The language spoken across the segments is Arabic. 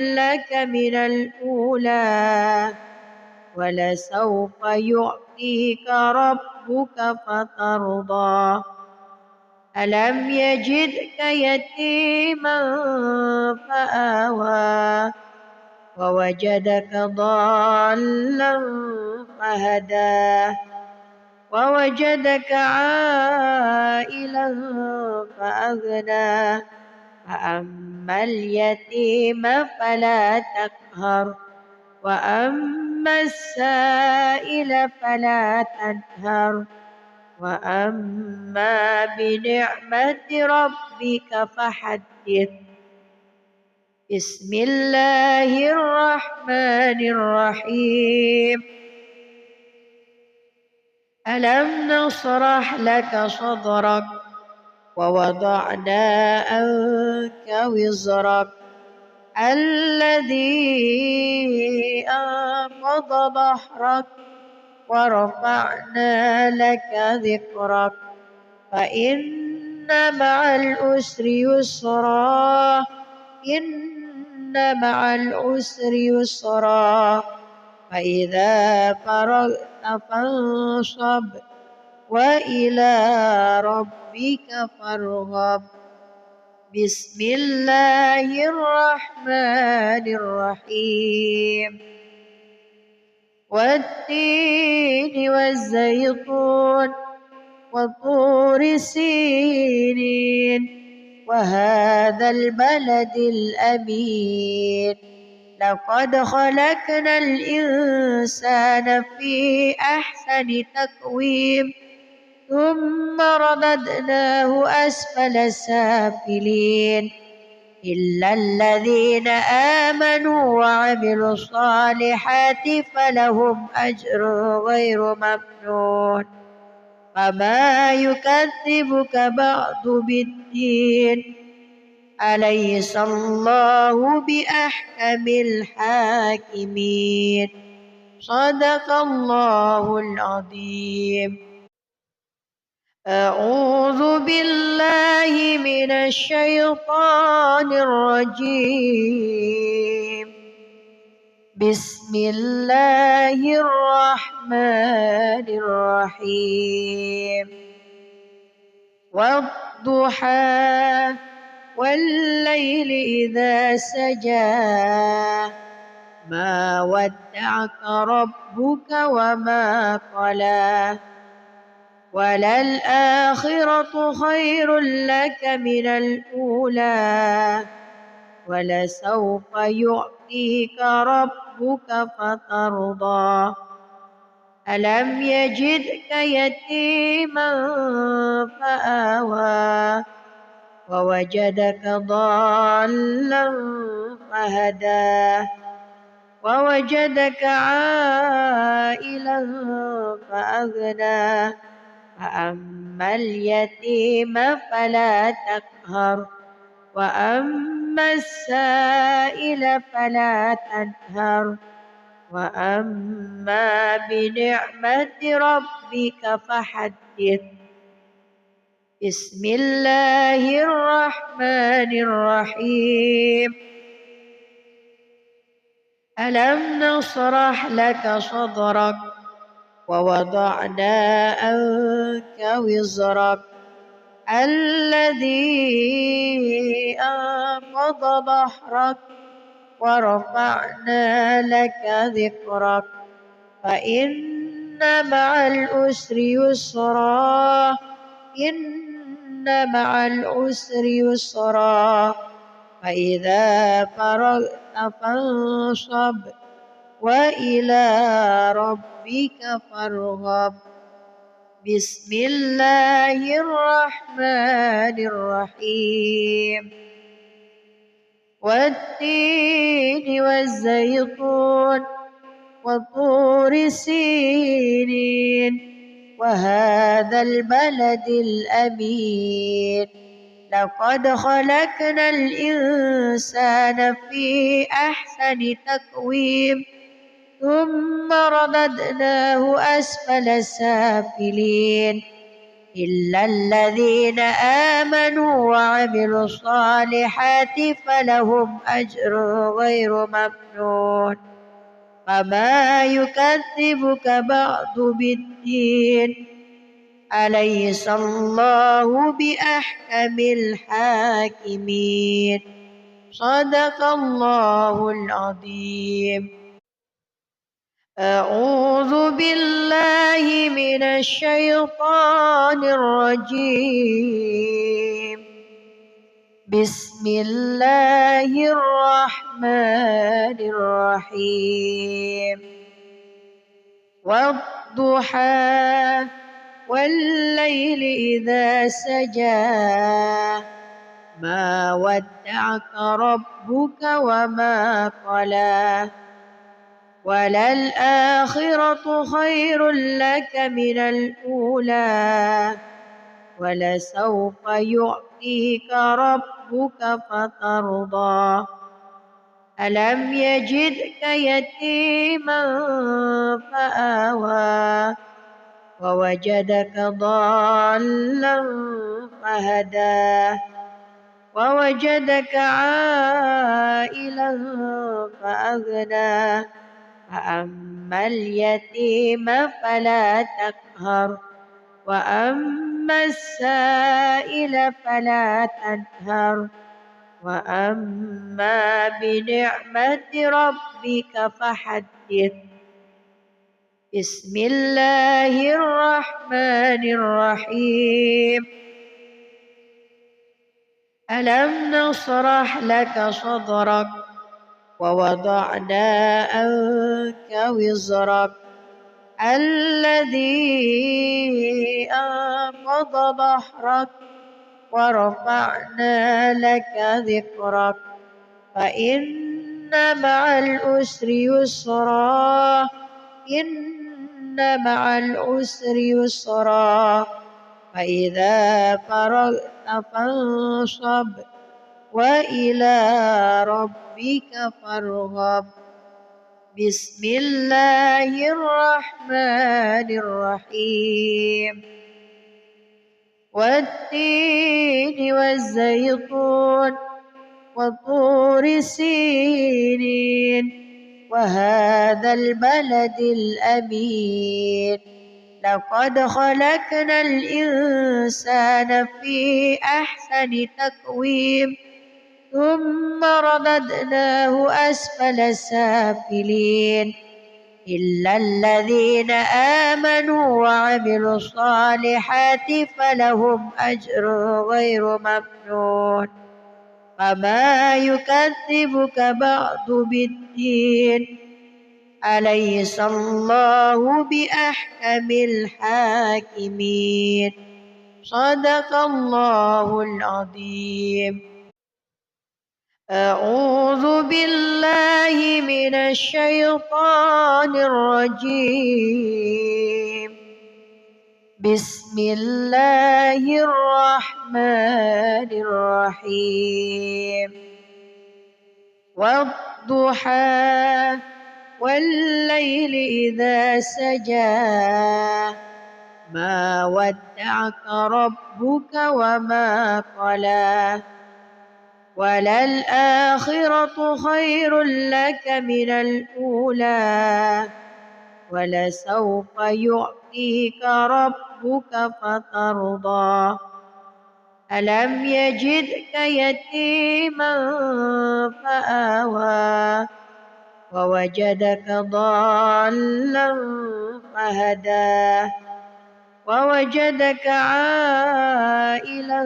لك من الأولى ولسوف يعطيك ربك فترضى ألم يجدك يتيما فآوى ووجدك ضالا فهدى ووجدك عائلا فأغنى فأما اليتيم فلا تقهر وأما السائل فلا تنهر وأما بنعمة ربك فحدث بسم الله الرحمن الرحيم ألم نشرح لك صدرك ووضعنا عنك وزرك الذي أنقض ظهرك ورفعنا لك ذكرك فإن مع العسر يسرا إن مع العسر يسرا فإذا فرغت فانصب وإلى ربك فارغب بسم الله الرحمن الرحيم والتين والزيتون وطور سينين وهذا البلد الأمين لقد خلقنا الإنسان في أحسن تقويم ثم رددناه أسفل سافلين إلا الذين آمنوا وعملوا الصالحات فلهم أجر غير ممنون فما يكذبك بعد بالدين أليس الله بأحكم الحاكمين صدق الله العظيم أعوذ بالله من الشيطان الرجيم بسم الله الرحمن الرحيم والضحى والليل إذا سجى ما ودعك ربك وما قلى وللآخرة خير لك من الأولى ولسوف يعطيك ربك فترضى ألم يجدك يتيما فآوى ووجدك ضالا فهدى ووجدك عائلا فأغنى فأما اليتيم فلا تقهر وأما السائل فلا تنهر وأما بنعمة ربك فحدث بسم الله الرحمن الرحيم ألم نشرح لك صدرك ووضعنا عنك وزرك الذي أنقض ظهرك ورفعنا لك ذكرك فإن مع العسر يسرا إن مع العسر يسرا فإذا فرغت فانصب وإلى ربك فارغب بسم الله الرحمن الرحيم والتين والزيتون وطور سينين وهذا البلد الأمين لقد خلقنا الإنسان في أحسن تقويم ثم رددناه أسفل سافلين إلا الذين آمنوا وعملوا الصالحات فلهم أجر غير ممنون فما يكذبك بعد بالدين أليس الله بأحكم الحاكمين صدق الله العظيم. أعوذ بالله من الشيطان الرجيم. بسم الله الرحمن الرحيم. والضحى والليل إذا سجى ما ودعك ربك وما قلى وللآخرة خير لك من الأولى ولسوف يعطيك ربك فترضى ألم يجدك يتيما فآوى ووجدك ضالا فهدى ووجدك عائلا فأغنى فأما اليتيم فلا تقهر وأما السائل فلا تنهر وأما بنعمة ربك فحدث. بسم الله الرحمن الرحيم. ألم نشرح لك صدرك ووضعنا عنك وزرك الذي أنقض ظهرك ورفعنا لك ذكرك فإن مع العسر يسرا إن مع العسر يسرا فإذا فرغت فانصب وإلى ربك فارغب. بسم الله الرحمن الرحيم. والتين والزيتون وطور سينين وهذا البلد الأمين لقد خلقنا الإنسان في أحسن تقويم ثم رددناه أسفل سافلين إلا الذين آمنوا وعملوا الصالحات فلهم أجر غير ممنون فما يكذبك بعد بالدين أليس الله بأحكم الحاكمين صدق الله العظيم. أعوذ بالله من الشيطان الرجيم. بسم الله الرحمن الرحيم. والضحى والليل إذا سجى ما ودعك ربك وما قلى وللآخرة خير لك من الأولى ولسوف يعطيك ربك فترضى ألم يجدك يتيما فآوى ووجدك ضالا فهدى ووجدك عائلا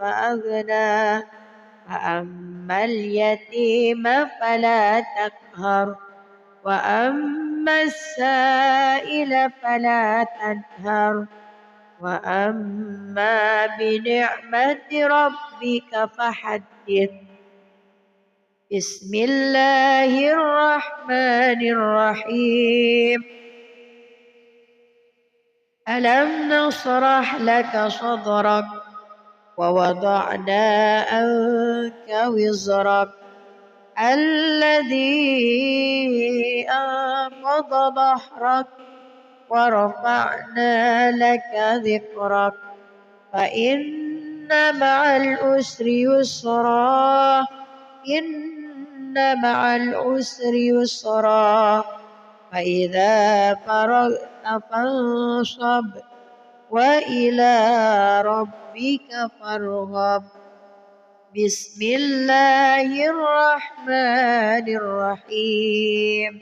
فأغنى فأما اليتيم فلا تقهر وأما السائل فلا تنهر وأما بنعمة ربك فحدث. بسم الله الرحمن الرحيم. ألم نشرح لك صدرك ووضعنا عنك وزرك الذي أنقض ظهرك ورفعنا لك ذكرك فإن مع العسر يسرا إن مع العسر يسرا فإذا فرغت فانصب وإلى ربك فارغب بسم الله الرحمن الرحيم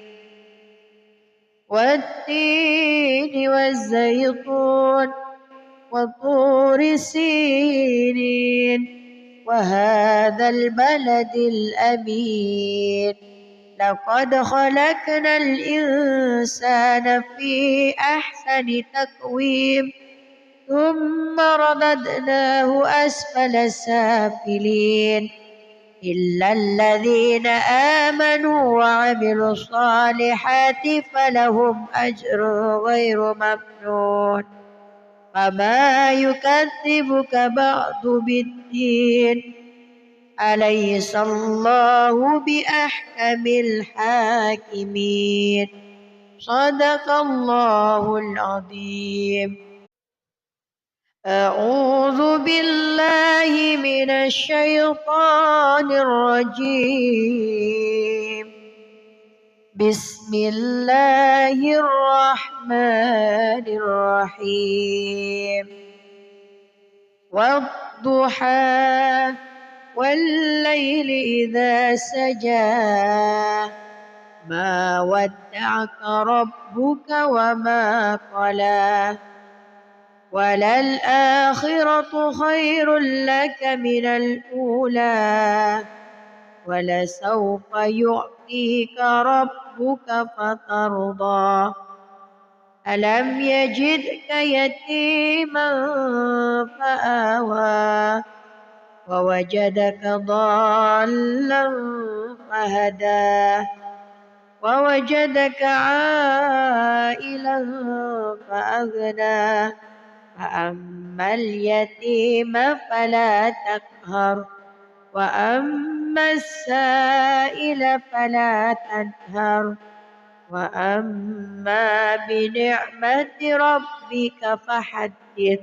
والتين والزيتون وطور سينين وهذا البلد الأمين لقد خلقنا الإنسان في أحسن تقويم ثم رددناه أسفل سافلين إلا الذين آمنوا وعملوا الصالحات فلهم أجر غير ممنون فما يكذبك بعد بالدين أليس الله بأحكم الحاكمين صدق الله العظيم. أعوذ بالله من الشيطان الرجيم بسم الله الرحمن الرحيم والضحى والليل إذا سجى ما ودعك ربك وما قلى وللآخرة خير لك من الأولى ولسوف يعطيك ربك فترضى ألم يجدك يتيما فآوى ووجدك ضالا فهدى ووجدك عائلا فأغنى فأما اليتيم فلا تقهر وأما السائل فلا تنهر وأما بنعمة ربك فحدث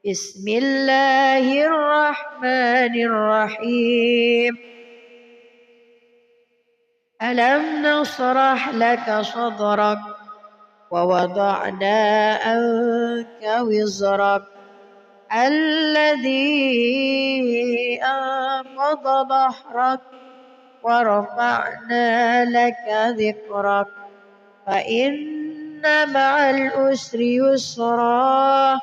بسم الله الرحمن الرحيم ألم نشرح لك صدرك ووضعنا عنك وزرك الذي أنقض ظهرك ورفعنا لك ذكرك فإن مع العسر يسرا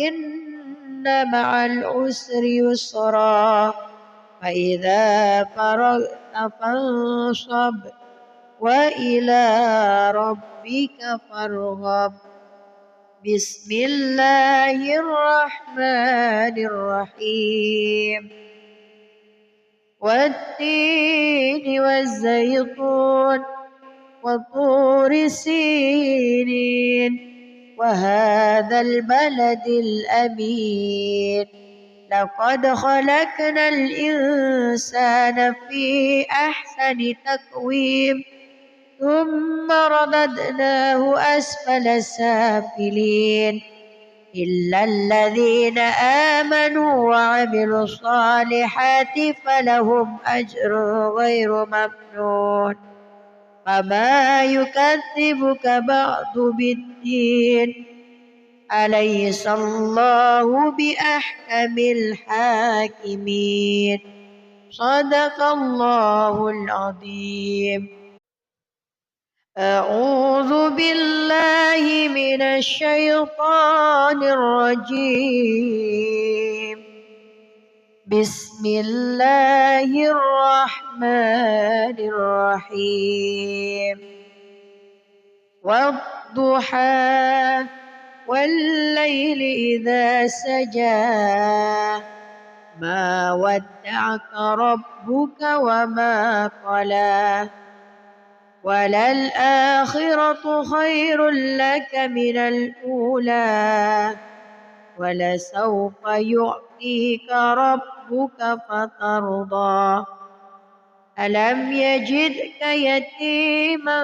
إن مع العسر يسرا فإذا فرغت فانصب وإلى ربك فارغب بسم الله الرحمن الرحيم والتين والزيتون وطور سينين وهذا البلد الأمين لقد خلقنا الإنسان في أحسن تقويم ثم رددناه أسفل سافلين إلا الذين آمنوا وعملوا الصالحات فلهم أجر غير ممنون فما يكذبك بعد بالدين أليس الله بأحكم الحاكمين صدق الله العظيم. أعوذ بالله من الشيطان الرجيم بسم الله الرحمن الرحيم والضحى والليل إذا سجى ما ودعك ربك وما قلى وللآخرة خير لك من الأولى ولسوف يعطيك ربك فترضى ألم يجدك يتيما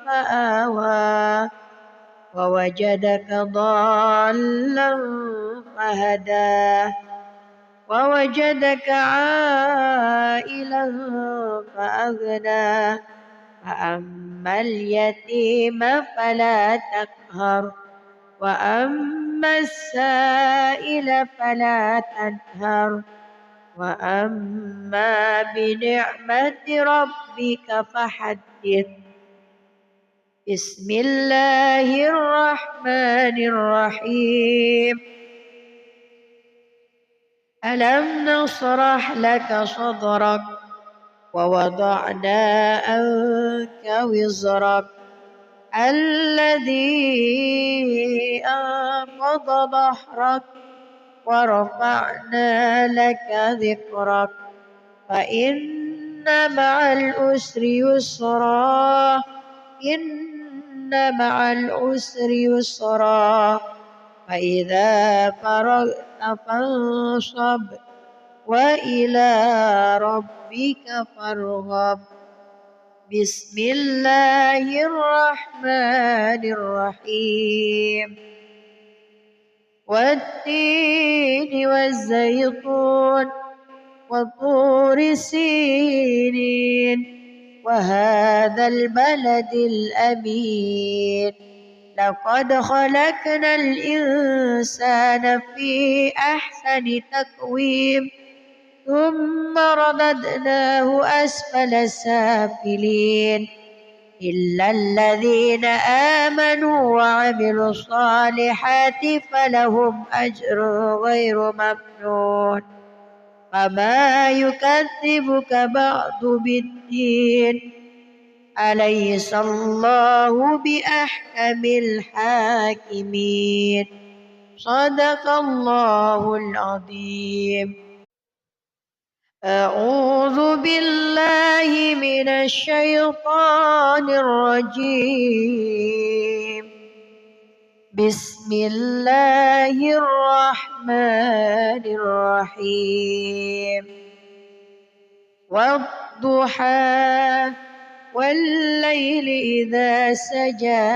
فآوى ووجدك ضالا فهدى ووجدك عائلا فأغنى فأما اليتيم فلا تقهر وأما السائل فلا تنهر وأما بنعمة ربك فحدث. بسم الله الرحمن الرحيم. ألم نشرح لك صدرك ووضعنا عنك وزرك الذي أنقض ظهرك ورفعنا لك ذكرك فإن مع العسر يسرا إن مع العسر يسرا فإذا فرغت فانصب وإلى ربك فارغب. بسم الله الرحمن الرحيم. والتين والزيتون وطور سينين وهذا البلد الأمين لقد خلقنا الإنسان في أحسن تقويم ثم رددناه أسفل سافلين إلا الذين آمنوا وعملوا الصالحات فلهم أجر غير ممنون فما يكذبك بعد بالدين أليس الله بأحكم الحاكمين. صدق الله العظيم. أعوذ بالله من الشيطان الرجيم. بسم الله الرحمن الرحيم. والضحى والليل إذا سجى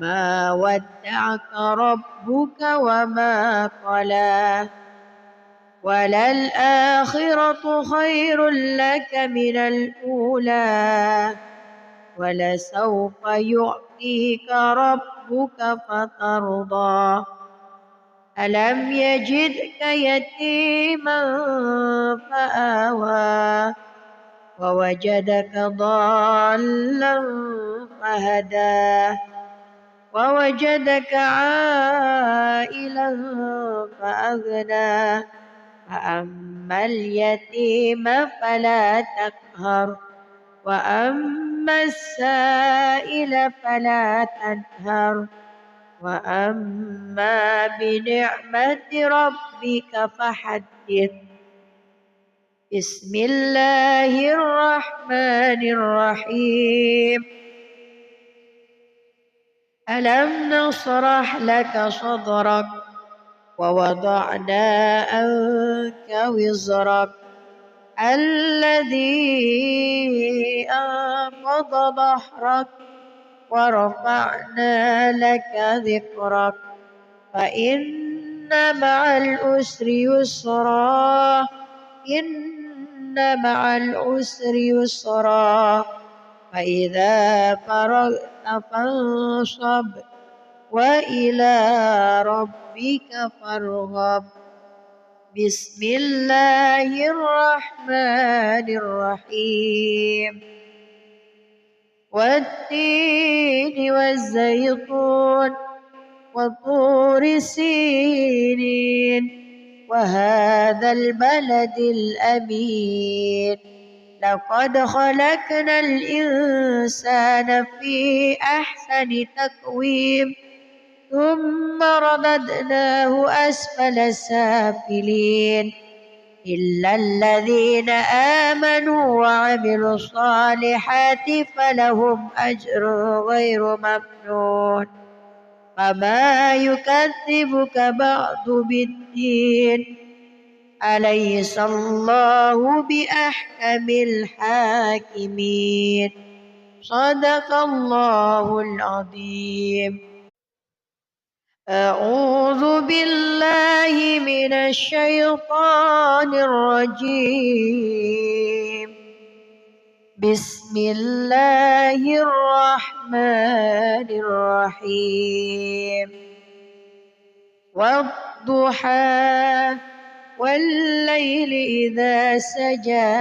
ما ودعك ربك وما قلى وللآخرة خير لك من الأولى ولسوف يعطيك ربك فترضى ألم يجدك يتيما فآوى ووجدك ضالا فهدى ووجدك عائلا فأغنى فأما اليتيم فلا تقهر وأما السائل فلا تنهر وأما بنعمة ربك فحدث. بسم الله الرحمن الرحيم. ألم نشرح لك صدرك ووضعنا عنك وزرك الذي أنقض ظهرك ورفعنا لك ذكرك فإن مع العسر يسرا إن مع العسر يسرا فإذا فرغت فانصب وإلى ربك فارغب. بسم الله الرحمن الرحيم. والتين والزيتون وطور سينين وهذا البلد الأمين لقد خلقنا الإنسان في أحسن تقويم ثم رددناه أسفل سافلين إلا الذين آمنوا وعملوا الصالحات فلهم أجر غير ممنون فما يكذبك بعد بالدين أليس الله بأحكم الحاكمين صدق الله العظيم. أعوذ بالله من الشيطان الرجيم. بسم الله الرحمن الرحيم. والضحى والليل إذا سجى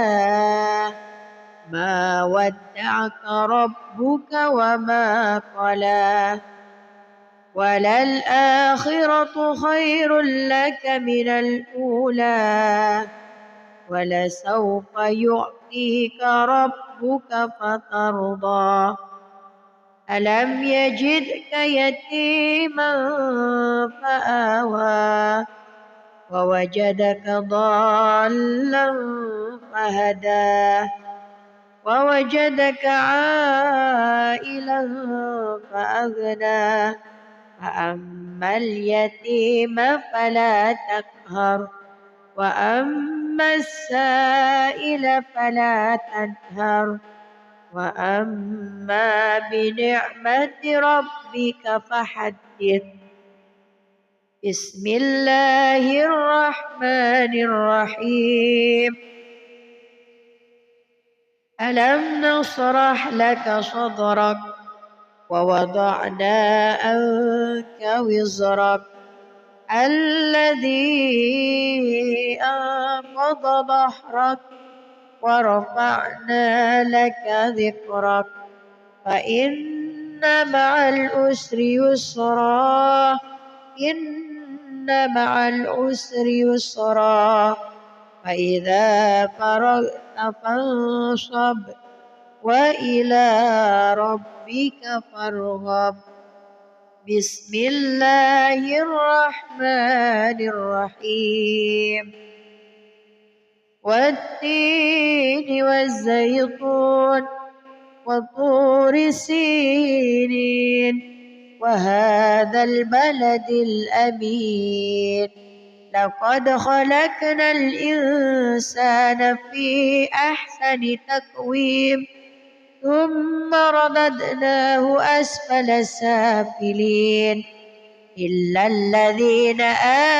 ما ودعك ربك وما قلى وللآخرة خير لك من الأولى ولسوف يعطيك ربك فترضى ألم يجدك يتيما فآوى ووجدك ضالا فهدى ووجدك عائلا فأغنى فأما اليتيم فلا تقهر وأما السائل فلا تنهر وأما بنعمة ربك فحدث. بسم الله الرحمن الرحيم. ألم نشرح لك صدرك ووضعنا عنك وزرك الذي أنقض ظهرك ورفعنا لك ذكرك فإن مع العسر يسرا إن مع العسر يسرا فإذا فرغت فانصب وإلى ربك فارغب. بسم الله الرحمن الرحيم. والتين والزيتون وطور سينين وهذا البلد الأمين لقد خلقنا الإنسان في أحسن تقويم ثم رددناه أسفل سافلين إلا الذين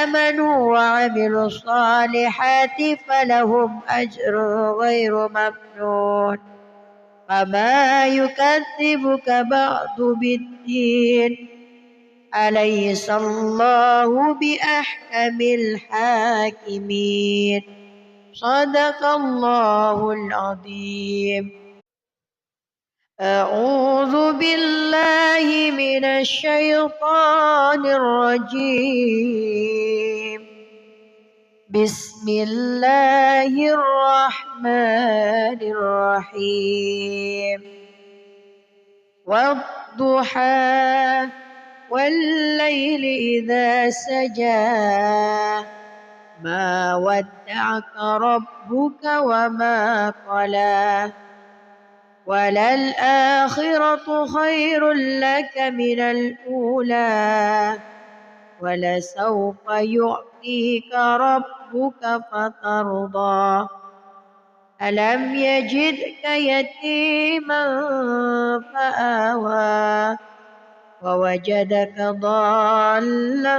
آمنوا وعملوا الصالحات فلهم أجر غير ممنون فما يكذبك بعد بالدين أليس الله بأحكم الحاكمين صدق الله العظيم. أعوذ بالله من الشيطان الرجيم. بسم الله الرحمن الرحيم. والضحى والليل إذا سجى ما ودعك ربك وما قلى وللآخرة خير لك من الأولى ولسوف يعطيك ربك فترضى ألم يجدك يتيما فآوى ووجدك ضالا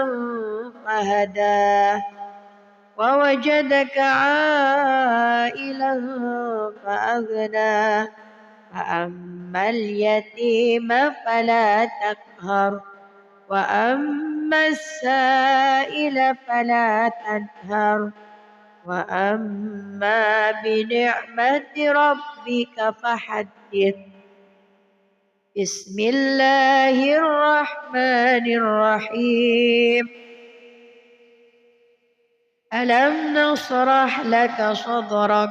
فهدى ووجدك عائلا فأغنى فأما اليتيم فلا تقهر وأما السائل فلا تنهر وأما بنعمة ربك فحدث. بسم الله الرحمن الرحيم. ألم نشرح لك صدرك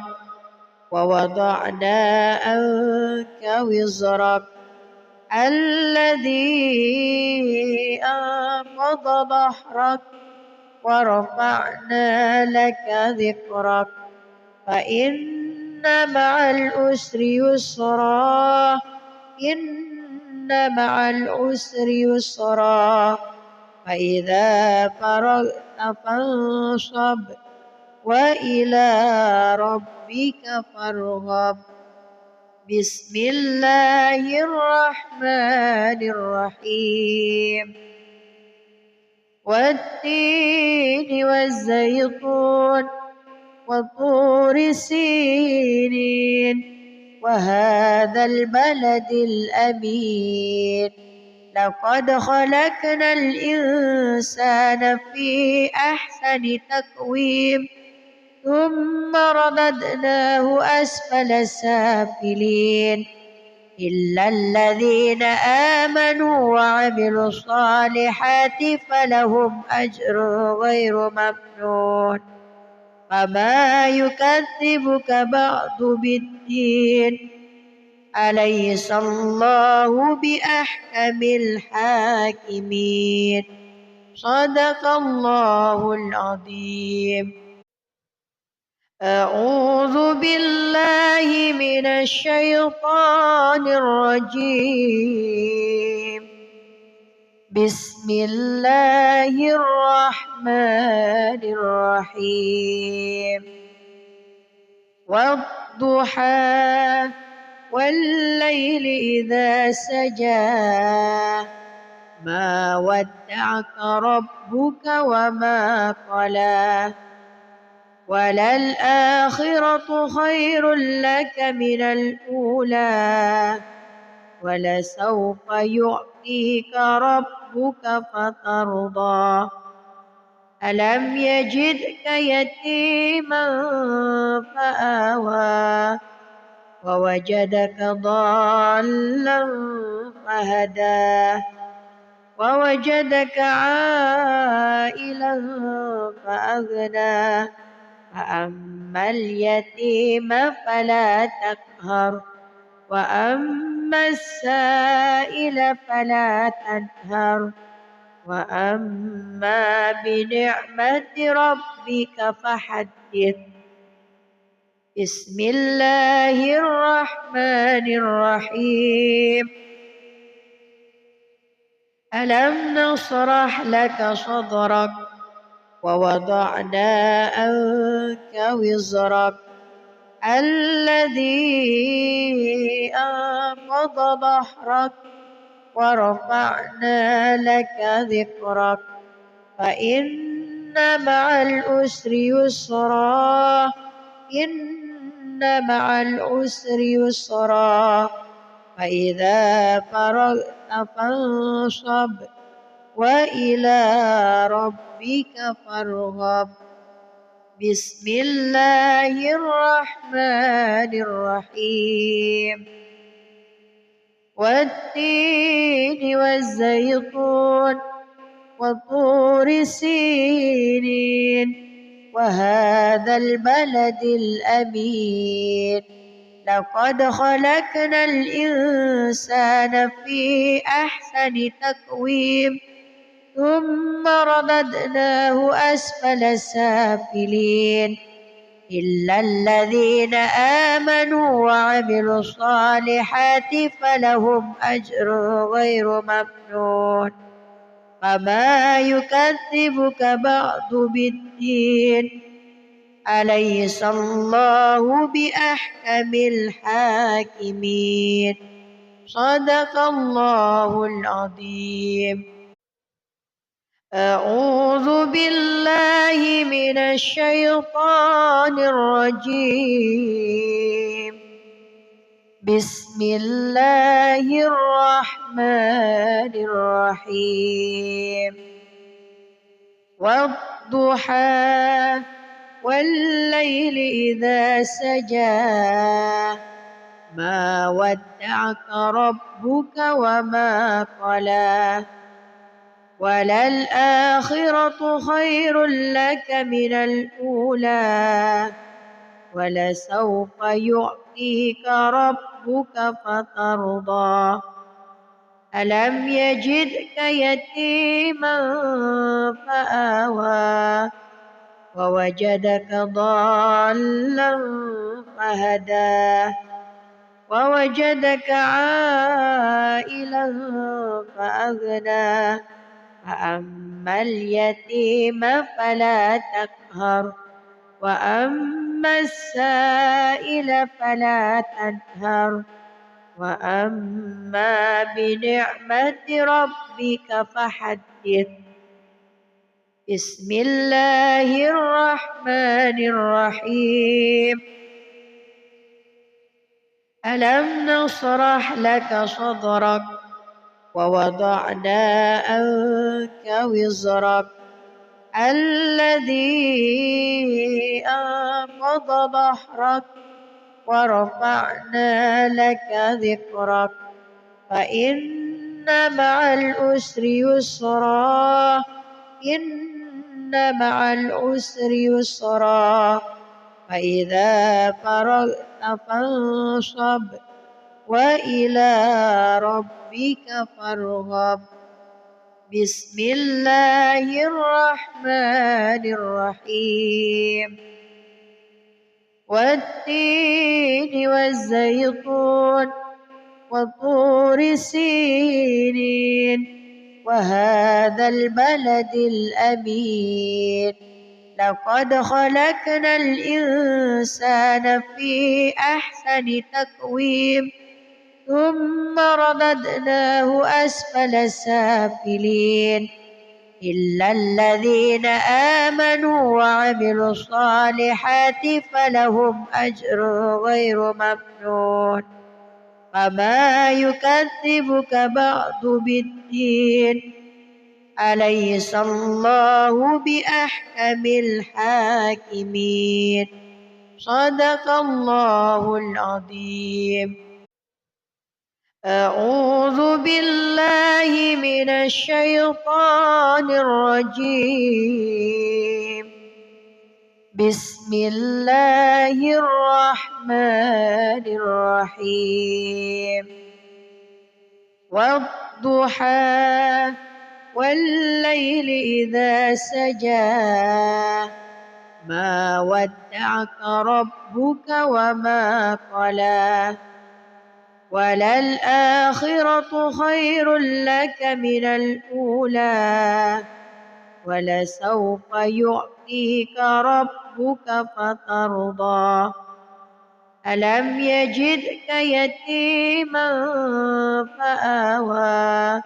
ووضعنا عنك وزرك الذي أنقض ظهرك ورفعنا لك ذكرك فإن مع العسر يسرا إن مع العسر يسرا فإذا فرغت فانصب وإلى ربك فارغب. بسم الله الرحمن الرحيم. والتين والزيتون وطور سينين وهذا البلد الأمين. لقد خلقنا الإنسان في أحسن تقويم ثم رددناه أسفل سافلين إلا الذين آمنوا وعملوا الصالحات فلهم أجر غير ممنون. فما يكذبك بعد بالدين أليس الله بأحكم الحاكمين. صدق الله العظيم. أعوذ بالله من الشيطان الرجيم. بسم الله الرحمن الرحيم. والضحى والليل إذا سجى ما ودعك ربك وما قلى وللآخرة خير لك من الأولى ولسوف يعطيك ربك فترضى. ألم يجدك يتيما فآوى ووجدك ضالا فهدى ووجدك عائلا فأغنى. فأما اليتيم فلا تقهر وأما السائل فلا تنهر وأما بنعمة ربك فحدث. بسم الله الرحمن الرحيم. ألم نشرح لك صدرك ووضعنا عنك وزرك الذي أنقض ظهرك ورفعنا لك ذكرك فإن مع العسر يسرا إن مع العسر يسرا فإذا فرغت فانصب وإلى ربك فارغب. بسم الله الرحمن الرحيم. والتين والزيتون وطور سينين وهذا البلد الأمين. لقد خلقنا الإنسان في أحسن تقويم ثم رددناه أسفل سافلين إلا الذين آمنوا وعملوا الصالحات فلهم أجر غير ممنون. فما يكذبك بعد بالدين أليس الله بأحكم الحاكمين. صدق الله العظيم. أعوذ بالله من الشيطان الرجيم. بسم الله الرحمن الرحيم. والضحى والليل إذا سجى ما ودعك ربك وما قلى وللآخرة خير لك من الأولى ولسوف يعطيك ربك فترضى. ألم يجدك يتيما فآوى ووجدك ضالا فهدى ووجدك عائلا فأغنى. فأما اليتيم فلا تقهر وأما السائل فلا تنهر وأما بنعمة ربك فحدث. بسم الله الرحمن الرحيم. ألم نشرح لك صدرك ووضعنا عنك وزرك الذي أنقض ظهرك ورفعنا لك ذكرك فإن مع العسر يسرا إن مع العسر يسرا فإذا فرغت فانصب وإلى ربك فارغب. بسم الله الرحمن الرحيم. والتين والزيتون وطور سينين وهذا البلد الأمين لقد خلقنا الإنسان في أحسن تقويم ثم رددناه أسفل سافلين إلا الذين آمنوا وعملوا الصالحات فلهم أجر غير ممنون. فما يكذبك بعد بالدين أليس الله بأحكم الحاكمين. صدق الله العظيم. أعوذ بالله من الشيطان الرجيم. بسم الله الرحمن الرحيم. والضحى والليل إذا سجى ما ودعك ربك وما قلى وللآخرة خير لك من الأولى ولسوف يعطيك ربك فترضى. ألم يجدك يتيما فآوى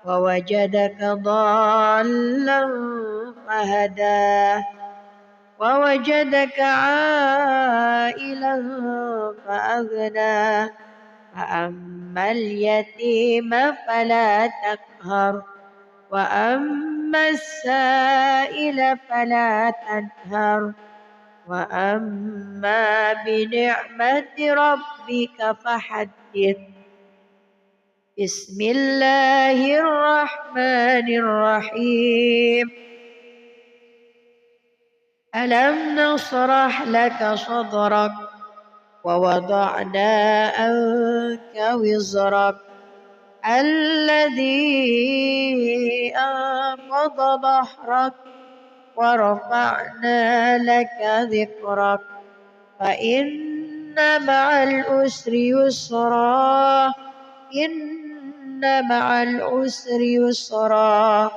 ووجدك ضالا فهدى ووجدك عائلا فأغنى فأما اليتيم فلا تقهر وأما السائل فلا تنهر وأما بنعمة ربك فحدث. بسم الله الرحمن الرحيم. ألم نشرح لك صدرك ووضعنا عنك وزرك الذي أنقض ظهرك ورفعنا لك ذكرك فإن مع العسر يسرا إن مع العسر يسرا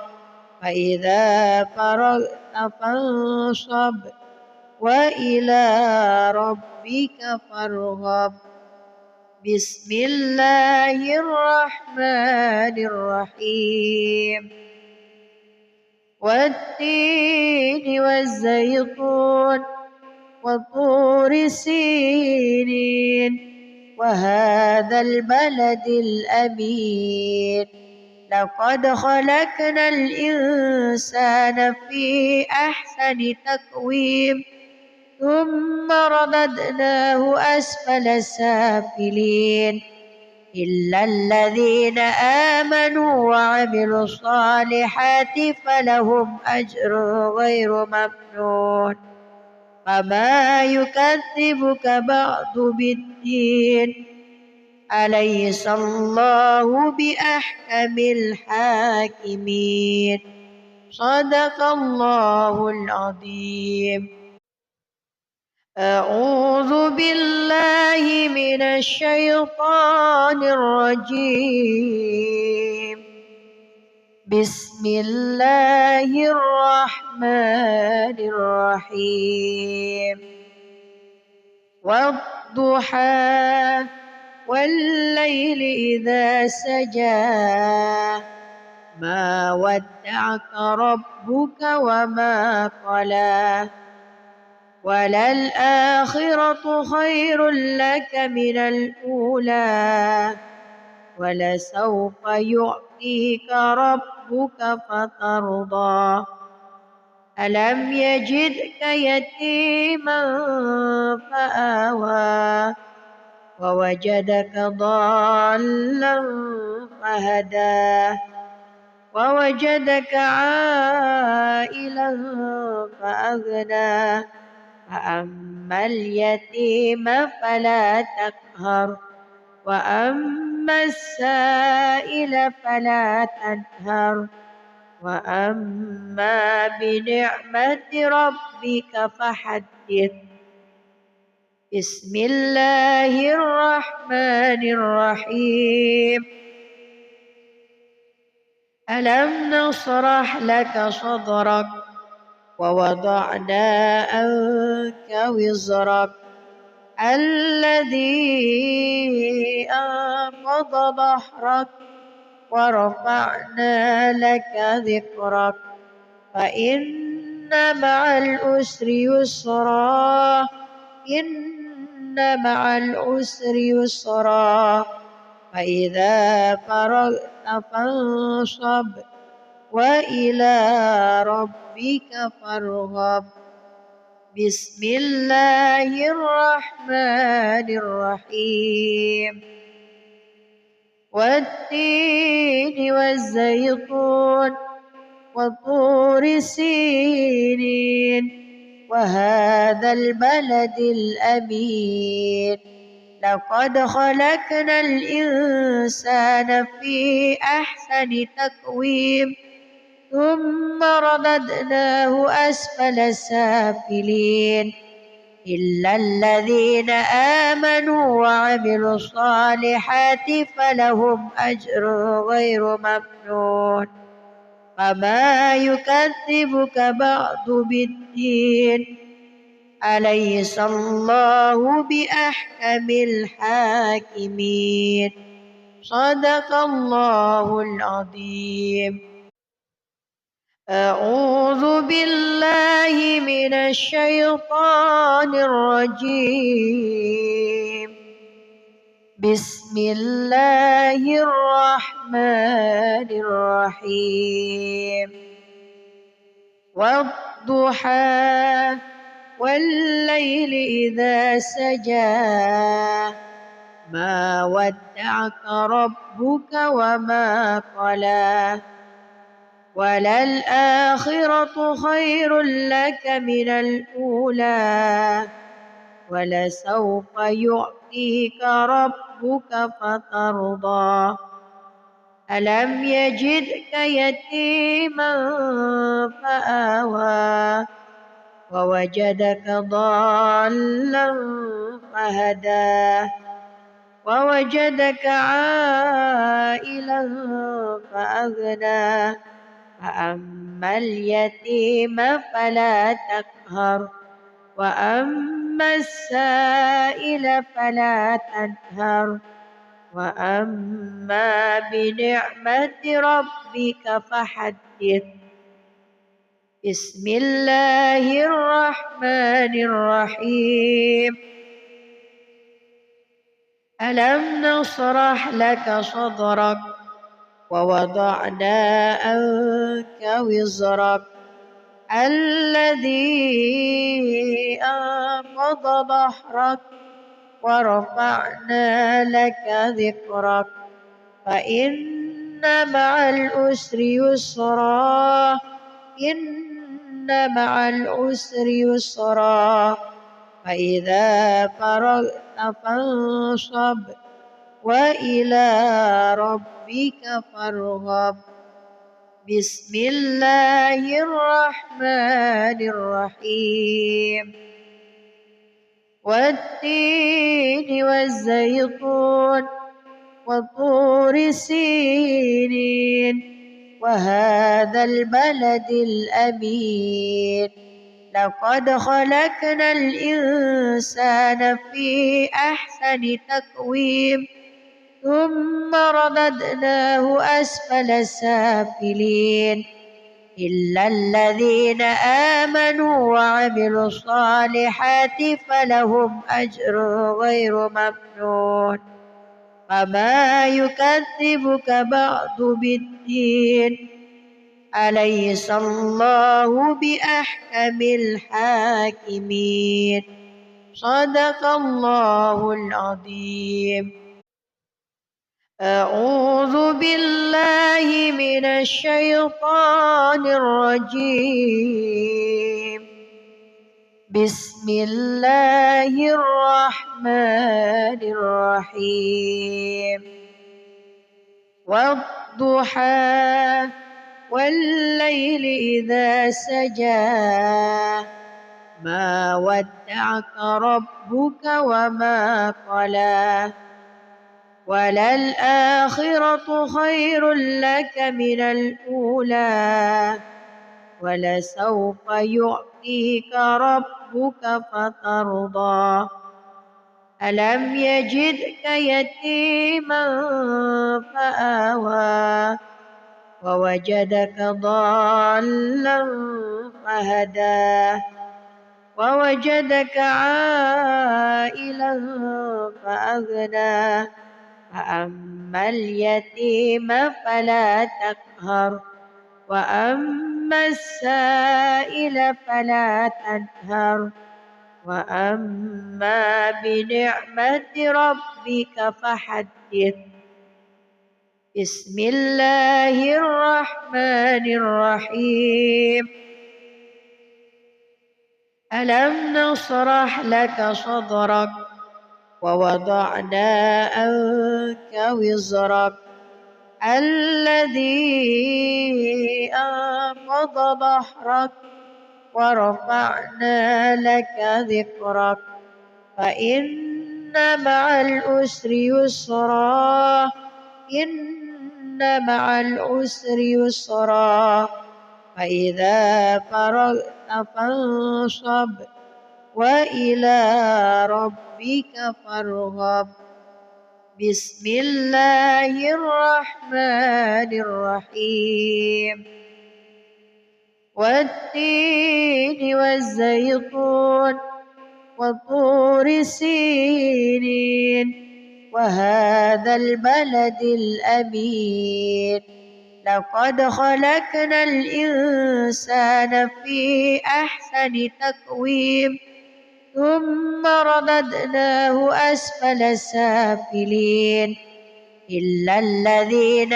فإذا فرغت فانصب وإلى ربك فارغب. بسم الله الرحمن الرحيم. والتين والزيتون وطور سينين وهذا البلد الأمين لقد خلقنا الإنسان في أحسن تقويم ثم رددناه أسفل سافلين إلا الذين آمنوا وعملوا الصالحات فلهم أجر غير ممنون. فما يكذبك بعد بالدين أليس الله بأحكم الحاكمين. صدق الله العظيم. أعوذ بالله من الشيطان الرجيم. بسم الله الرحمن الرحيم والضحى والليل إذا سجى ما ودعك ربك وما قلى وللآخرة خير لك من الأولى ولسوف يعطيك ربك فترضى ألم يجدك يتيما فآوى ووجدك ضالا فهدى ووجدك عائلا فأغنى فأما اليتيم فلا تقهر وأما السائل فلا تنهر وأما بنعمة ربك فحدث بسم الله الرحمن الرحيم ألم نشرح لك صدرك ووضعنا عنك وزرك الذي أنقض ظهرك ورفعنا لك ذكرك فإن مع العسر يسرا إن مع العسر يسرا فإذا فرغت فانصب وإلى ربك فارغب بسم الله الرحمن الرحيم والتين والزيتون وطور سينين وهذا البلد الأمين لقد خلقنا الإنسان في أحسن تقويم ثم رددناه أسفل سافلين إلا الذين آمنوا وعملوا الصالحات فلهم أجر غير ممنون فما يكذبك بعد بالدين أليس الله بأحكم الحاكمين صدق الله العظيم أعوذ بالله من الشيطان الرجيم بسم الله الرحمن الرحيم والضحى والليل إذا سجى ما ودعك ربك وما قلى وللآخرة خير لك من الأولى ولسوف يعطيك ربك فترضى ألم يجدك يتيما فآوى ووجدك ضالا فهدى ووجدك عائلا فأغنى فأما اليتيم فلا تقهر وأما السائل فلا تنهر وأما بنعمة ربك فحدث بسم الله الرحمن الرحيم ألم نشرح لك صدرك ووضعنا عنك وزرك الذي أنقض ظهرك ورفعنا لك ذكرك فإن مع العسر يسرا إن مع العسر يسرا فإذا فرغت فانصب وإلى ربك فارغب بسم الله الرحمن الرحيم والتين والزيتون وطور سينين وهذا البلد الأمين لقد خلقنا الإنسان في أحسن تقويم ثم رددناه أسفل سافلين إلا الذين آمنوا وعملوا الصالحات فلهم أجر غير ممنون وما يكذبك بعد بالدين أليس الله بأحكم الحاكمين صدق الله العظيم. أعوذ بالله من الشيطان الرجيم. بسم الله الرحمن الرحيم. والضحى والليل إذا سجى ما ودعك ربك وما قلى وللآخرة خير لك من الأولى ولسوف يعطيك ربك فترضى ألم يجدك يتيما فآوى ووجدك ضالا فهدى ووجدك عائلا فأغنى فأما اليتيم فلا تقهر وأما السائل فلا تنهر وأما بنعمة ربك فحدث. بسم الله الرحمن الرحيم. ألم نشرح لك صدرك ووضعنا عنك وزرك الذي أنقض ظهرك ورفعنا لك ذكرك فإن مع العسر يسرا إن مع العسر يسرا فإذا فرغت فانصب وإلى ربك فارغب. بسم الله الرحمن الرحيم. والتين والزيتون وطور سينين وهذا البلد الأمين لقد خلقنا الإنسان في أحسن تقويم ثم رددناه أسفل سافلين إلا الذين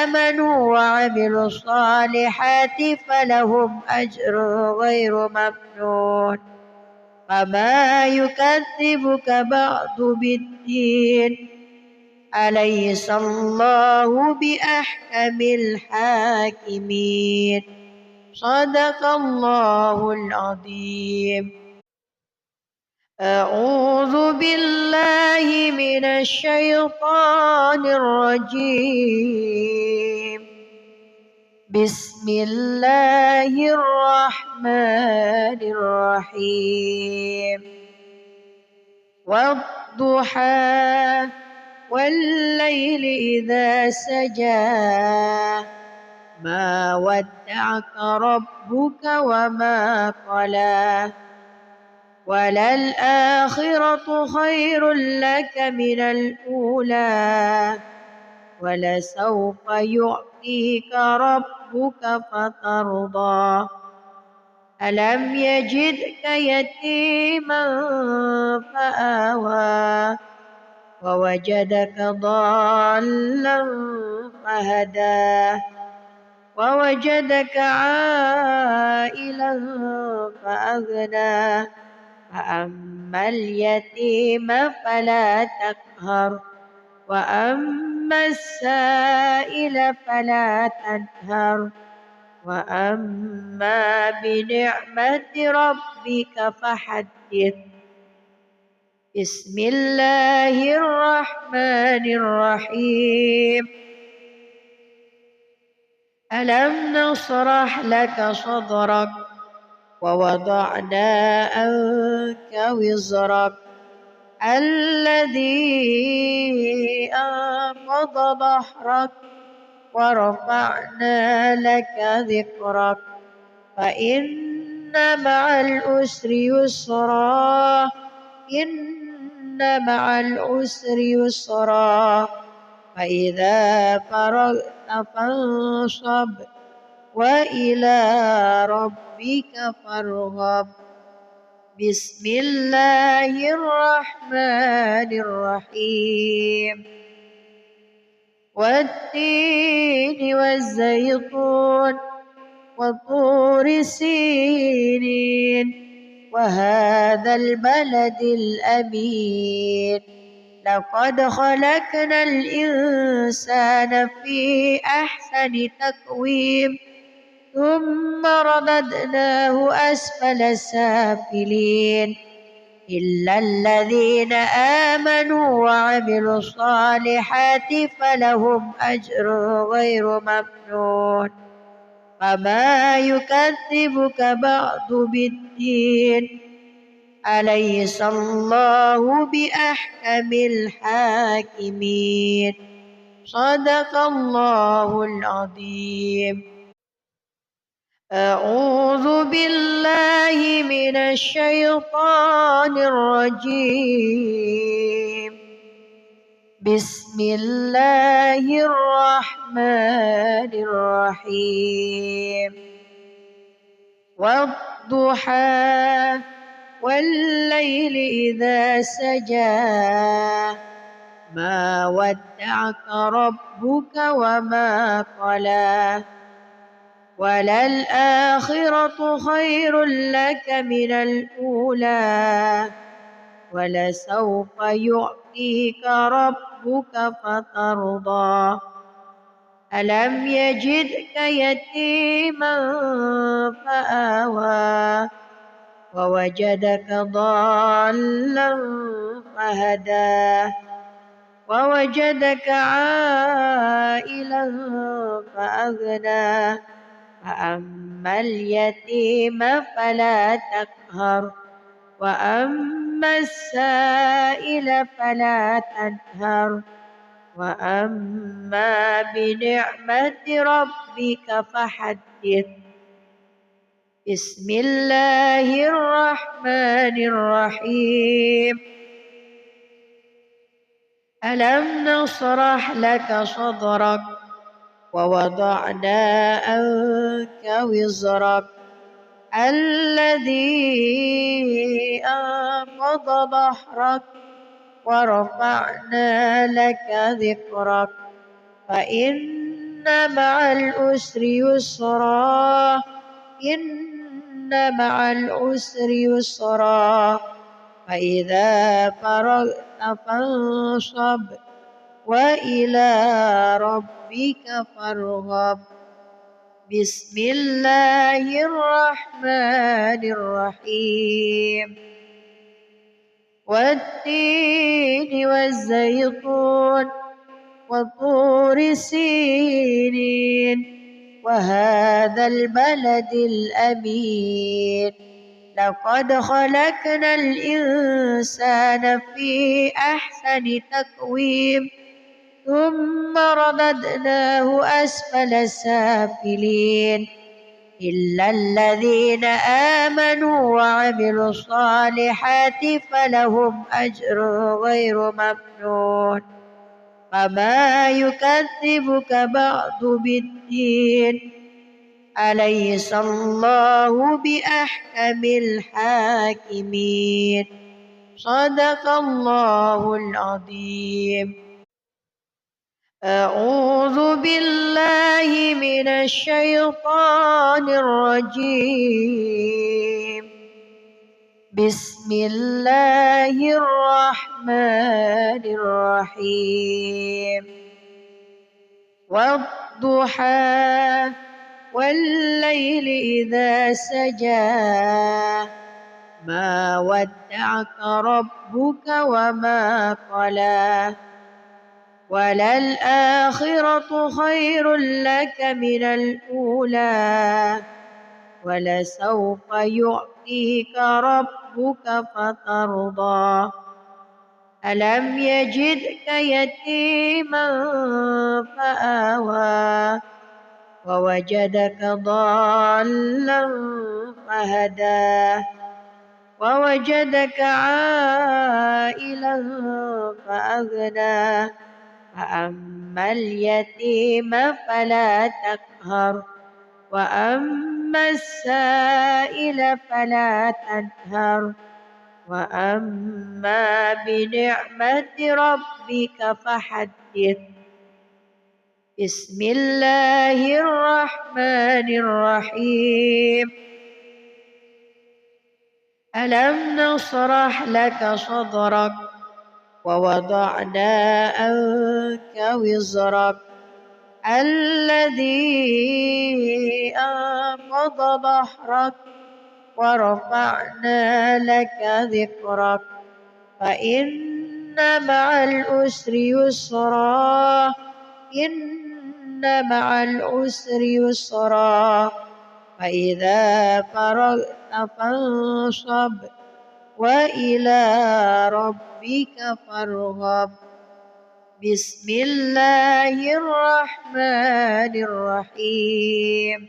آمنوا وعملوا الصالحات فلهم أجر غير ممنون وما يكذبك بعد بالدين أليس الله بأحكم الحاكمين صدق الله العظيم. أعوذ بالله من الشيطان الرجيم. بسم الله الرحمن الرحيم. والضحى والليل إذا سجى ما ودعك ربك وما قلى وللآخرة خير لك من الأولى ولسوف يعطيك ربك فترضى ألم يجدك يتيما فآوى ووجدك ضالا فهدى ووجدك عائلا فأغنى فأما اليتيم فلا تقهر وأما السائل فلا تنهر وأما بنعمة ربك فحدث. بسم الله الرحمن الرحيم. ألم نشرح لك صدرك ووضعنا عنك وزرك الذي أنقض ظهرك ورفعنا لك ذكرك فإن مع العسر يسرا إن مع العسر يسرا فإذا فرغت فانصب وإلى ربك فارغب بسم الله الرحمن الرحيم والتين والزيتون وطور سينين وهذا البلد الأمين لقد خلقنا الإنسان في أحسن تقويم ثم رددناه أسفل سافلين إلا الذين آمنوا وعملوا الصالحات فلهم أجر غير ممنون فما يكذبك بعد بالدين أليس الله بأحكم الحاكمين صدق الله العظيم. أعوذ بالله من الشيطان الرجيم بسم الله الرحمن الرحيم والضحى والليل إذا سجى ما ودعك ربك وما قلى وللآخرة خير لك من الأولى ولسوف يعطيك ربك فترضى ألم يجدك يتيما فآوى ووجدك ضالا فهدى ووجدك عائلا فأغنى فأما اليتيم فلا تقهر وأما السائل فلا تنهر وأما بنعمة ربك فحدث بسم الله الرحمن الرحيم ألم نشرح لك صدرك ووضعنا عنك وزرك الذي أنقض ظهرك ورفعنا لك ذكرك فإن مع العسر يسرا إن مع العسر يسرا فإذا فرغت فانصب وإلى ربك فارغب بسم الله الرحمن الرحيم والتين والزيتون وطور سينين وهذا البلد الأمين لقد خلقنا الإنسان في أحسن تقويم ثم رددناه أسفل سافلين إلا الذين آمنوا وعملوا الصالحات فلهم أجر غير ممنون فما يكذبك بعد بالدين أليس الله بأحكم الحاكمين صدق الله العظيم. أعوذ بالله من الشيطان الرجيم بسم الله الرحمن الرحيم والضحى والليل إذا سجى ما ودعك ربك وما قلى وللآخرة خير لك من الأولى ولسوف يعطيك ربك فترضى ألم يجدك يتيما فآوى ووجدك ضالا فهدى ووجدك عائلا فأغنى فأما اليتيم فلا تقهر وأما السائل فلا تنهر وأما بنعمة ربك فحدث بسم الله الرحمن الرحيم ألم نشرح لك صدرك ووضعنا عنك وزرك الذي أنقض ظهرك ورفعنا لك ذكرك فإن مع العسر يسرا إن مع العسر يسرا فإذا فرغت فانصب وإلى ربك فارغب بسم الله الرحمن الرحيم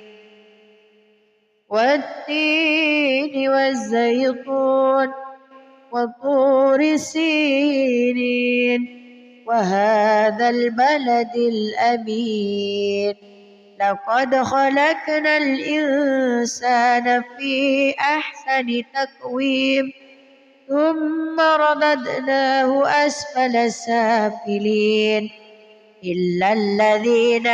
والتين والزيتون وطور سينين وهذا البلد الأمين لقد خلقنا الإنسان في أحسن تقويم ثم رددناه أسفل سافلين إلا الذين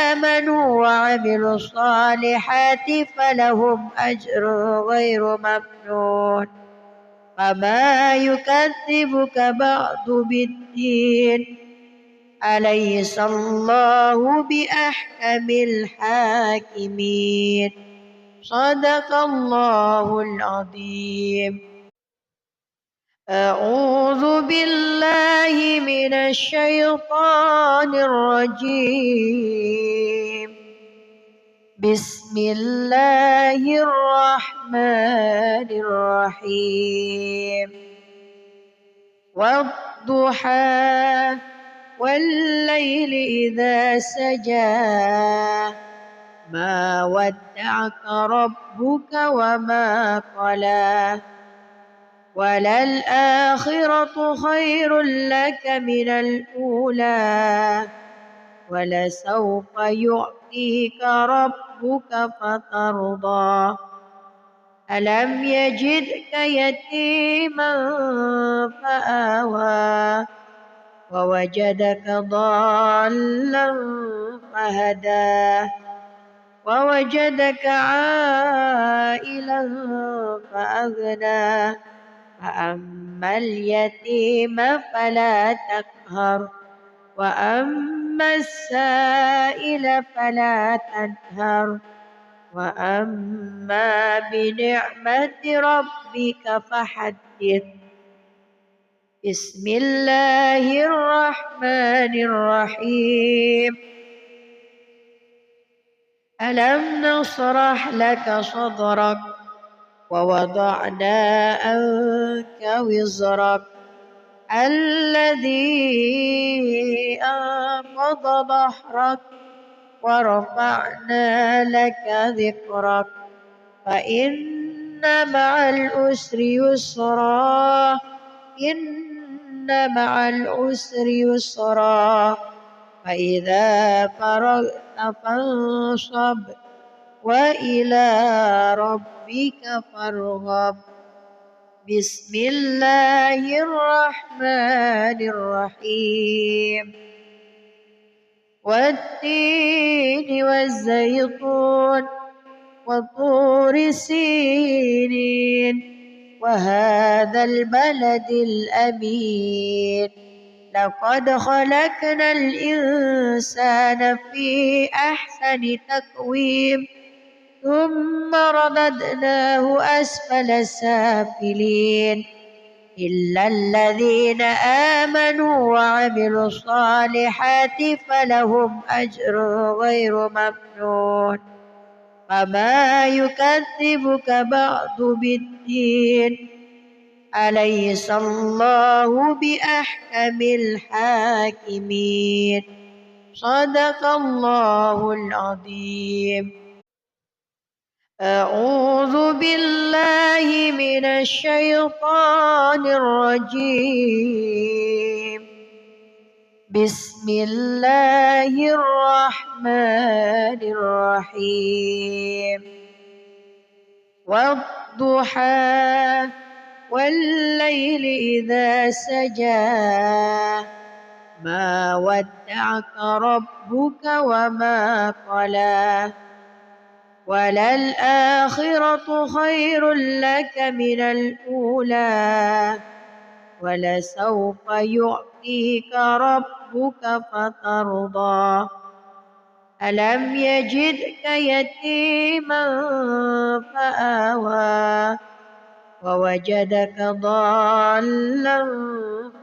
آمنوا وعملوا الصالحات فلهم أجر غير ممنون فما يكذبك بعد بالدين أليس الله بأحكم الحاكمين صدق الله العظيم أعوذ بالله من الشيطان الرجيم بسم الله الرحمن الرحيم والضحى والليل إذا سجى ما ودعك ربك وما قلى وللآخرة خير لك من الأولى ولسوف يعطيك ربك فترضى ألم يجدك يتيما فآوى ووجدك ضالا فهدى ووجدك عائلا فأغنى فأما اليتيم فلا تقهر وأما السائل فلا تنهر وأما بنعمة ربك فحدث بسم الله الرحمن الرحيم ألم نشرح لك صدرك ووضعنا عنك وزرك الذي أنقض ظهرك ورفعنا لك ذكرك فإن مع العسر يسرا إن مع العسر يسرا فإذا فرغت فانصب وإلى ربك فارغب بسم الله الرحمن الرحيم والتين والزيتون وطور سينين وهذا البلد الأمين لقد خلقنا الإنسان في أحسن تقويم ثم رددناه أسفل سافلين إلا الذين آمنوا وعملوا الصالحات فلهم أجر غير ممنون فما يكذبك بعد بالدين أليس الله بأحكم الحاكمين صدق الله العظيم. أعوذ بالله من الشيطان الرجيم. بسم الله الرحمن الرحيم. والضحى والليل إذا سجى ما ودعك ربك وما قلى وللآخرة خير لك من الأولى ولسوف يعطيك ربك فترضى ألم يجدك يتيما فآوى ووجدك ضالا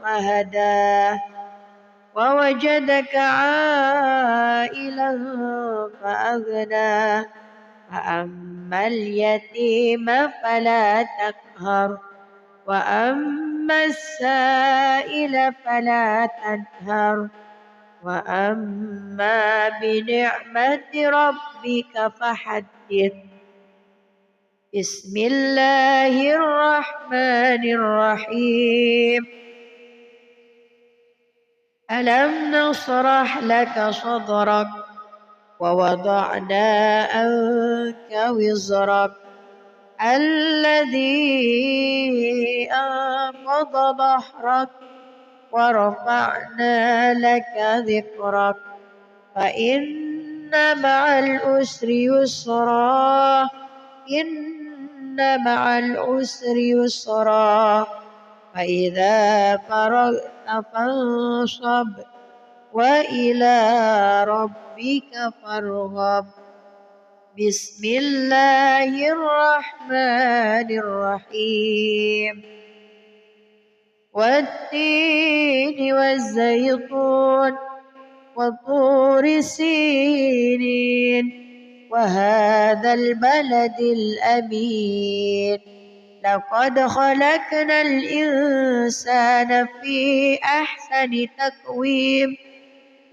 فهدى ووجدك عائلا فأغنى فأما اليتيم فلا تقهر وأما السائل فلا تنهر وأما بنعمة ربك فحدث. بسم الله الرحمن الرحيم. ألم نشرح لك صدرك ووضعنا عنك وزرك الذي أنقض ظهرك ورفعنا لك ذكرك فإن مع العسر يسرا إن مع العسر يسرا فإذا فرغت فانصب وإلى ربك فارغب. بسم الله الرحمن الرحيم. والتين والزيتون وطور سينين وهذا البلد الأمين لقد خلقنا الإنسان في أحسن تقويم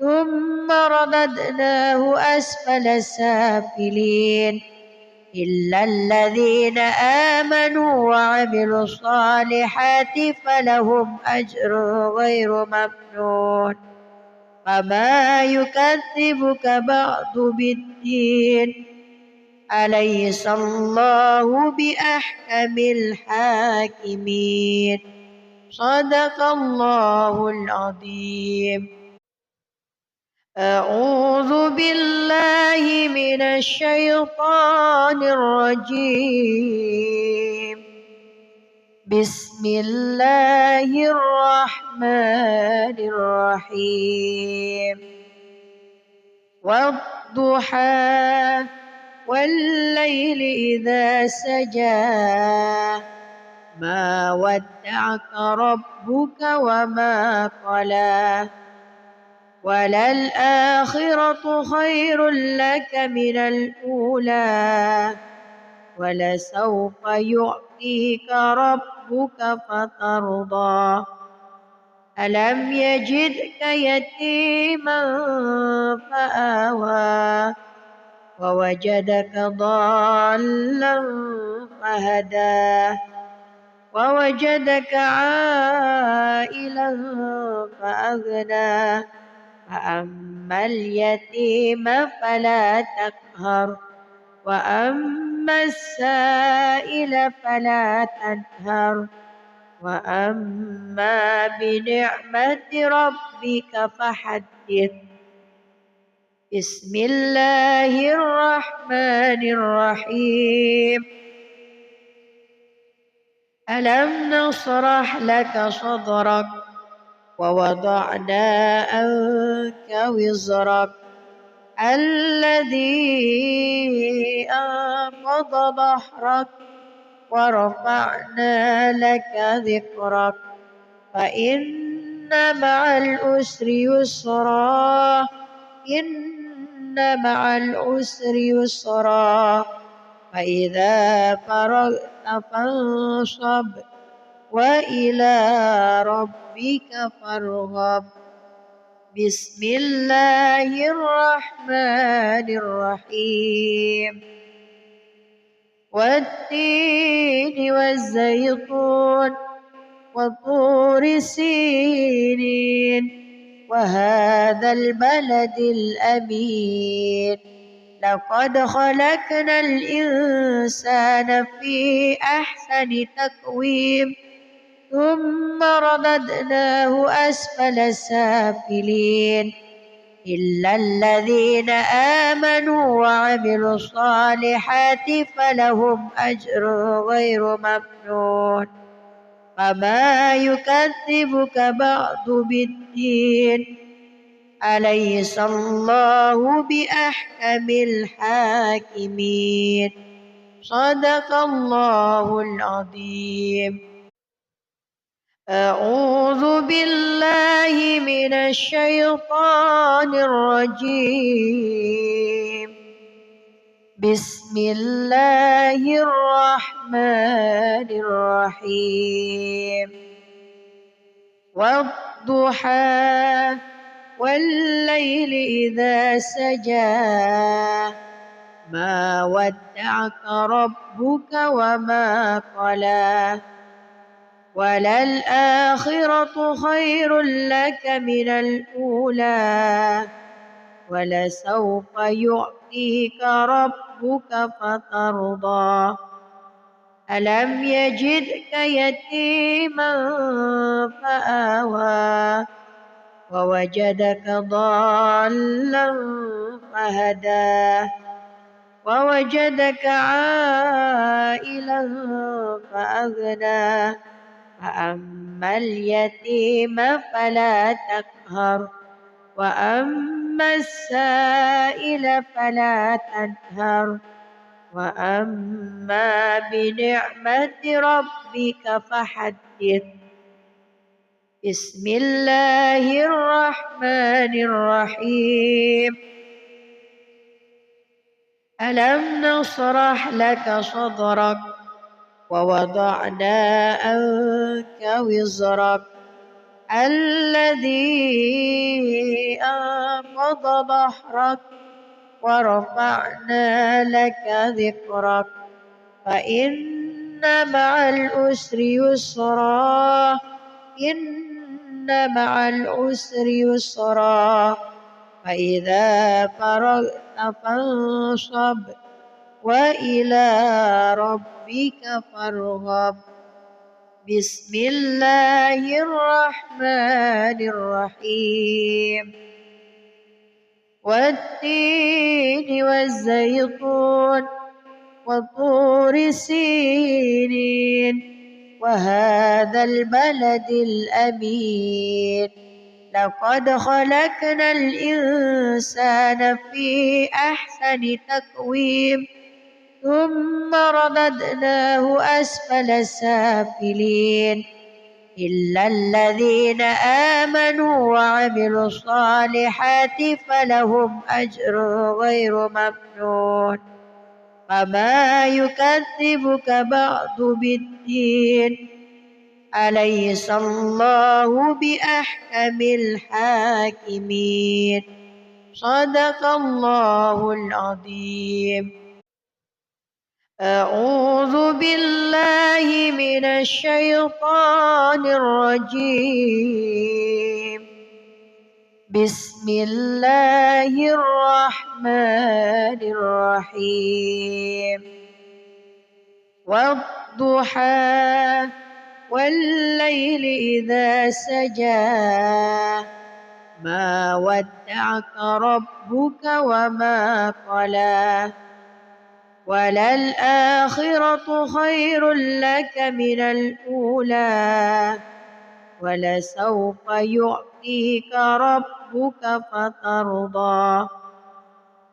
ثم رددناه أسفل سافلين إلا الذين آمنوا وعملوا الصالحات فلهم أجر غير ممنون فما يكذبك بعد بالدين أليس الله بأحكم الحاكمين صدق الله العظيم. أعوذ بالله من الشيطان الرجيم. بسم الله الرحمن الرحيم. والضحى والليل إذا سجى ما ودعك ربك وما قلى وللآخرة خير لك من الأولى ولسوف يعطيك ربك فترضى ألم يجدك يتيما فآوى ووجدك ضالا فهدى ووجدك عائلا فأغنى فأما اليتيم فلا تقهر وأما السائل فلا تنهر وأما بنعمة ربك فحدث. بسم الله الرحمن الرحيم. ألم نشرح لك صدرك ووضعنا عنك وزرك الذي أنقض ظهرك ورفعنا لك ذكرك فإن مع العسر يسرا إن مع العسر يسرا فإذا فرغت فانصب وإلى ربك فارغب بسم الله الرحمن الرحيم والتين والزيتون وطور سينين وهذا البلد الأمين لقد خلقنا الإنسان في أحسن تقويم ثم رددناه أسفل سافلين إلا الذين آمنوا وعملوا الصالحات فلهم أجر غير ممنون فما يكذبك بعد بالدين أليس الله بأحكم الحاكمين صدق الله العظيم. أعوذ بالله من الشيطان الرجيم بسم الله الرحمن الرحيم والضحى والليل إذا سجى ما ودعك ربك وما قلى وللآخرة خير لك من الأولى ولسوف يعطيك ربك فترضى ألم يجدك يتيما فآوى ووجدك ضالا فهدى ووجدك عائلا فأغنى فأما اليتيم فلا تقهر وأما السائل فلا تنهر وأما بنعمة ربك فحدث بسم الله الرحمن الرحيم ألم نشرح لك صدرك ووضعنا عنك وزرك الذي أنقض ظهرك ورفعنا لك ذكرك فإن مع العسر يسرا إن مع العسر يسرا فإذا فرغت فانصب وإلى ربك فارغب بسم الله الرحمن الرحيم والتين والزيتون وطور سينين وهذا البلد الأمين لقد خلقنا الإنسان في أحسن تقويم ثم رددناه أسفل سافلين إلا الذين آمنوا وعملوا الصالحات فلهم أجر غير ممنون فما يكذبك بعد بالدين أليس الله بأحكم الحاكمين صدق الله العظيم. أعوذ بالله من الشيطان الرجيم بسم الله الرحمن الرحيم والضحى والليل إذا سجى ما ودعك ربك وما قلى وللآخرة خير لك من الأولى ولسوف يعطيك ربك فترضى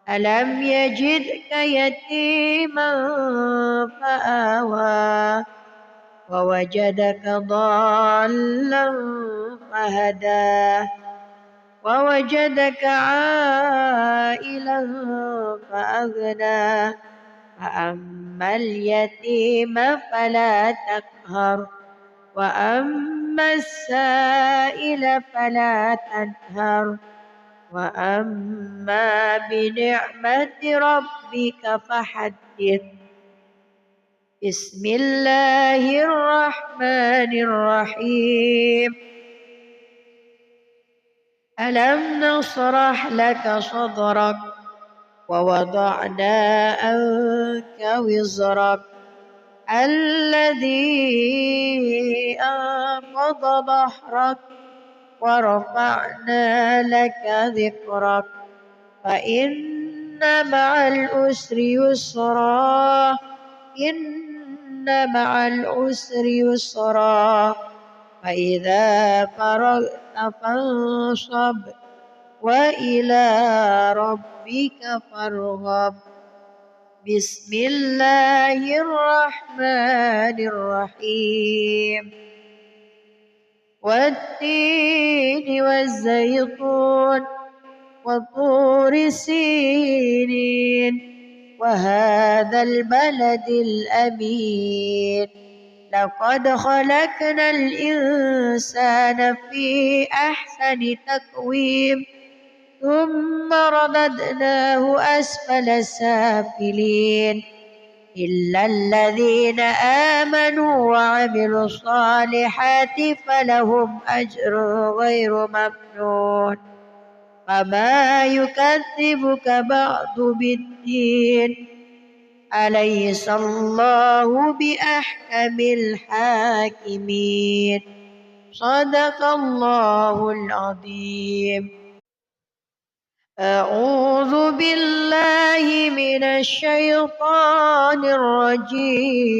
ألم يجدك يتيما فآوى ووجدك ضالا فهدى ووجدك عائلا فأغنى فأما اليتيم فلا تقهر وأما السائل فلا تنهر وأما بنعمة ربك فحدث. بسم الله الرحمن الرحيم. ألم نشرح لك صدرك ووضعنا عنك وزرك الذي أنقض ظهرك ورفعنا لك ذكرك فإن مع العسر يسرا إن مع العسر يسرا فإذا فرغت فانصب وإلى ربك فارغب. بسم الله الرحمن الرحيم. والتين والزيتون وطور سينين وهذا البلد الأمين لقد خلقنا الإنسان في أحسن تقويم ثم رددناه أسفل سافلين إلا الذين آمنوا وعملوا الصالحات فلهم أجر غير ممنون فما يكذبك بعد بالدين أليس الله بأحكم الحاكمين. صدق الله العظيم. أعوذ بالله من الشيطان الرجيم.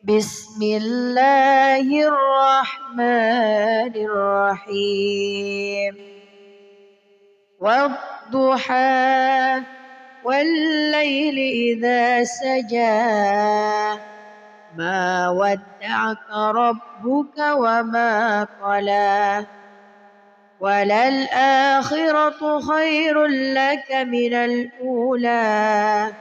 بسم الله الرحمن الرحيم. والضحى والليل إذا سجى ما ودعك ربك وما قلى وللآخرة خير لك من الأولى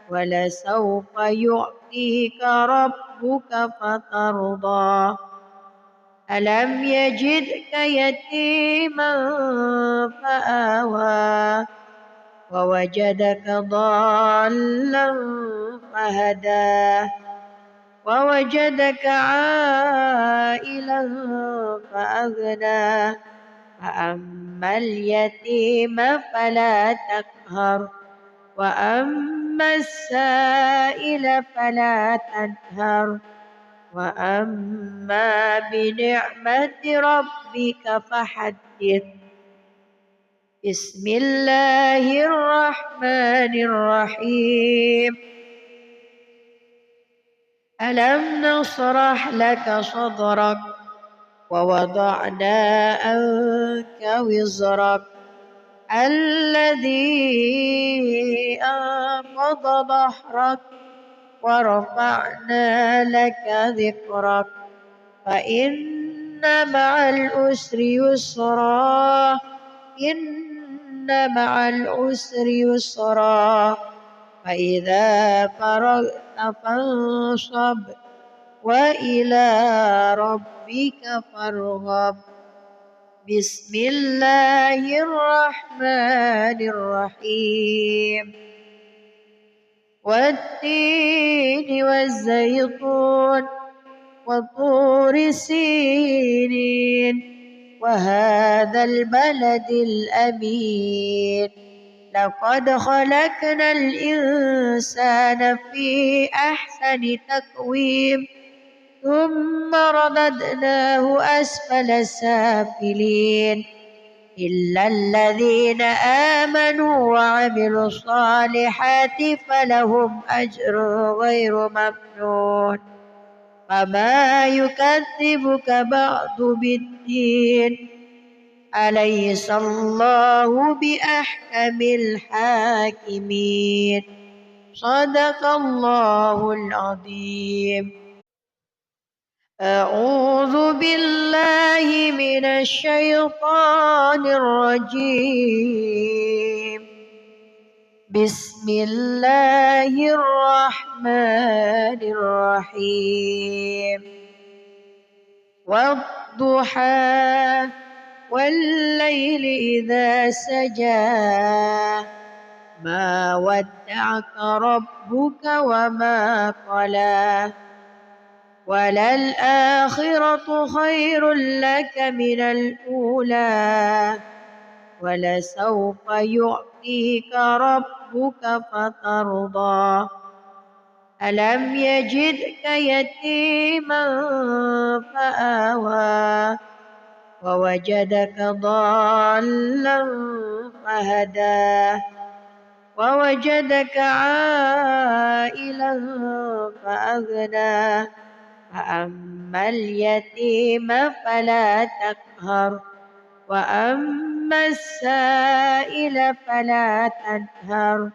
ولسوف يعطيك ربك فترضى ألم يجدك يتيما فآوى ووجدك ضالا فهدى ووجدك عائلا فأغنى فأما اليتيم فلا تقهر وأما السائل فلا تنهر وأما بنعمة ربك فحدث. بسم الله الرحمن الرحيم. ألم نشرح لك صدرك ووضعنا عنك وزرك الذي أنقض ظهرك ورفعنا لك ذكرك فإن مع العسر يسرا إن مع العسر يسرا فإذا فرغت فانصب وإلى ربك فارغب. بسم الله الرحمن الرحيم. والتين والزيتون وطور سينين وهذا البلد الأمين لقد خلقنا الإنسان في أحسن تقويم ثم رددناه أسفل سافلين إلا الذين آمنوا وعملوا الصالحات فلهم أجر غير ممنون فما يكذبك بعد بالدين أليس الله بأحكم الحاكمين. صدق الله العظيم. أعوذ بالله من الشيطان الرجيم. بسم الله الرحمن الرحيم. والضحى والليل إذا سجى ما ودعك ربك وما قلى وللآخرة خير لك من الأولى ولسوف يعطيك ربك فترضى ألم يجدك يتيما فآوى ووجدك ضالا فهدى ووجدك عائلا فأغنى فأما اليتيم فلا تقهر وأما السائل فلا تنهر